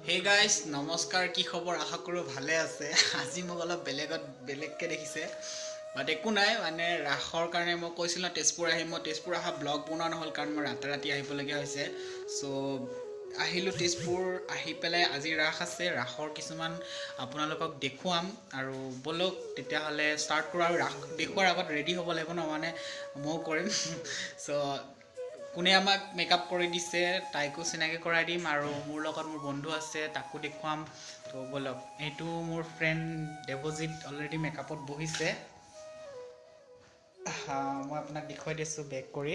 Hey guys, নমস্কাৰ কি খবৰ আশা কৰো ভালে আছে আজি মোক অলপ বেলেগকে দেখিছে বাট একো নাই মানে ৰাখৰ কাৰণে মই কৈছিল না তেজপুৰ আহিম মই তেজপুৰ আহা ব্লগ বনোৱা নহল কাৰণ মই ৰাতি আহিব লগা হৈছে সো আহিলো তেজপুৰ আহি পেলাই আজি ৰাখ আছে ৰাখৰ কিছুমান আপোনালোকক দেখুৱাম আৰু বলক তেতিয়া হলে ষ্টাৰ্ট কৰা আৰু ৰাখ দেখুৱাৰ আগত ৰেডি হ'ব লাগিব ন মানে মই কৰিম সো কোনে আমাক মেকআপ কৰি দিছে তাইকো চিনাকি কৰাই দিম আৰু মোৰ লগত মোৰ বন্ধু আছে তাকো দেখুৱাম তো বলক এইটো মোৰ ফ্ৰেণ্ড দেৱজিত অলৰেডি মেকআপত বহিছে মই আপোনাক দেখুৱাই দিছোঁ বেক কৰি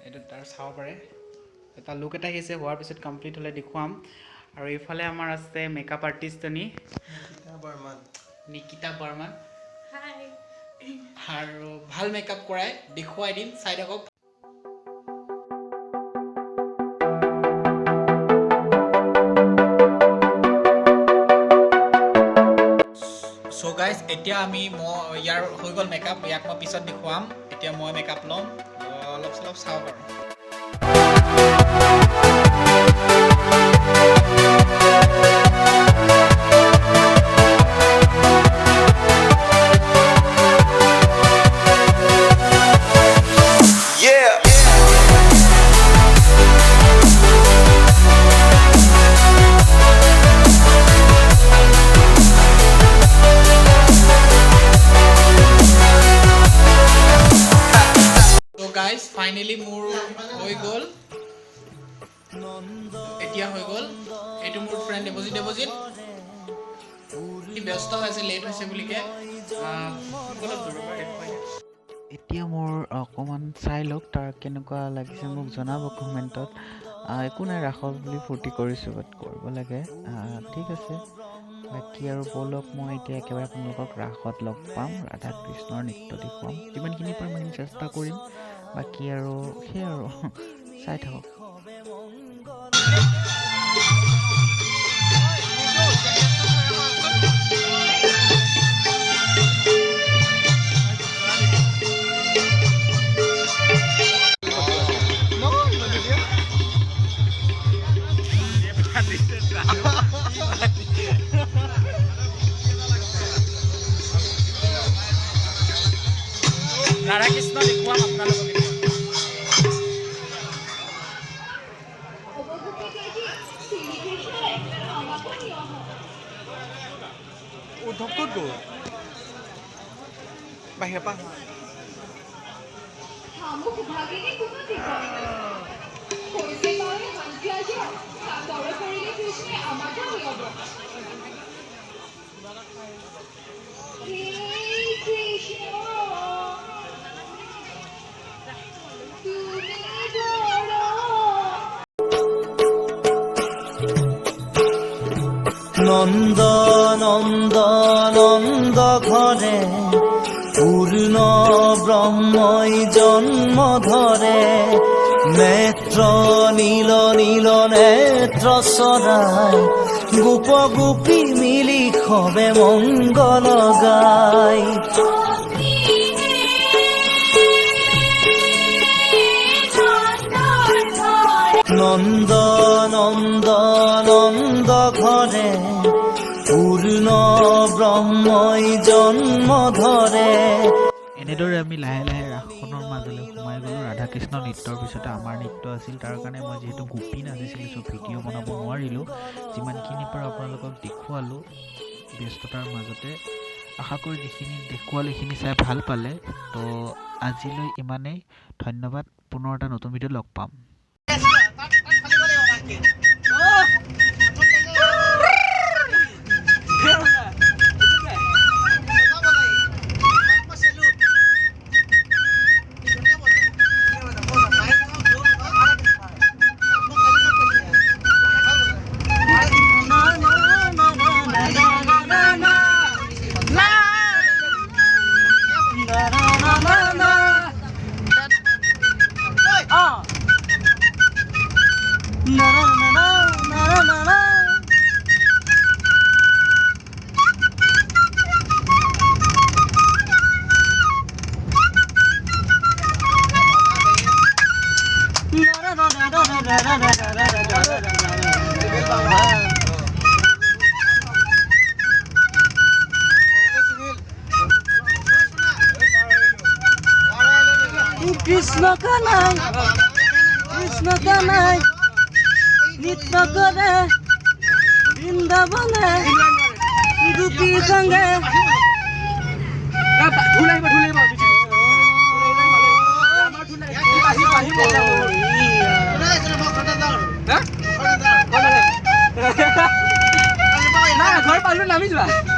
এইটো তাৰ চাব পাৰে এটা লুক এটা আহিছে হোৱাৰ পিছত কমপ্লিট হ'লে দেখুৱাম আৰু এইফালে আমাৰ আছে মেকআপ আৰ্টিষ্টজনী নিকিতা বৰ্মন হাই আৰু ভাল মেকআপ কৰাই দেখুৱাই দিম চাই থাকক So guys, এতিয়া আমি ইয়াৰ হৈ গল মেকআপ ইয়াক মই পিছত দেখুৱাম এতিয়া মই মেকআপ লম অলপ চলপ চাও বাৰু guys finally মোৰ হৈ গল এতিয়া হৈ গল এটো মোৰ ফ্ৰেণ্ড দেৱজিত ই ব্যস্ত হৈছে লেট হৈছে বুলিকে এতিয়া মোৰ অকমান চাই লওক তাৰ কেনেকুৱা লাগিছে মোক জনাব কমেন্টত একো নাই ৰাখল বুলি ফূৰ্তি কৰিছো বাট কৰিব লাগে ঠিক আছে বাকি আৰু বলক মই এতিয়া একেবাৰে আপোনালোকক ৰাখত লগ পাম ৰাধা কৃষ্ণৰ নৃত্য দেখুৱাম যিমানখিনি পাৰো মই চেষ্টা কৰিম বাকি আৰু সেই আৰু চাই থাকক ৰাধা কৃষ্ণ দেখুৱাম আপোনালোকক ধপকত গ'ল বাহিৰৰ পৰা নন্দ নন্দ নন্দ ঘরে পূর্ণ ব্রহ্মই জন্ম ধরে নেত্র নীল নীল নেত্র সরাই গোপ গোপী মিলি খবে মঙ্গল গাই নন্দ নন্দ নন্দ ঘরে পূর্ণ ব্ৰহ্মই জন্ম ধৰে এনেদৰে আমি লাহে লাহে ৰাখনৰ মাজলৈ সোমাই গ'লো ৰাধা কৃষ্ণ নৃত্যৰ পিছতে আমাৰ নৃত্য আছিল তাৰ কাৰণে মই যিহেতু গোপী নাচিছিলোঁ সব ভিডিঅ' বনাব নোৱাৰিলোঁ যিমানখিনি পাৰো আপোনালোকক দেখুৱালোঁ ব্যস্ততাৰ মাজতে আশা কৰি যিখিনি দেখুৱালোঁ সেইখিনি চাই ভাল পালে তো আজিলৈ ইমানেই ধন্যবাদ পুনৰ এটা নতুন ভিডিঅ'ত লগ পাম কৃষ্ণ কানাই নৃত্য কৰে বৃন্দাবনে গোপী সঙ্গে ঘৰ পালো নামি যোৱা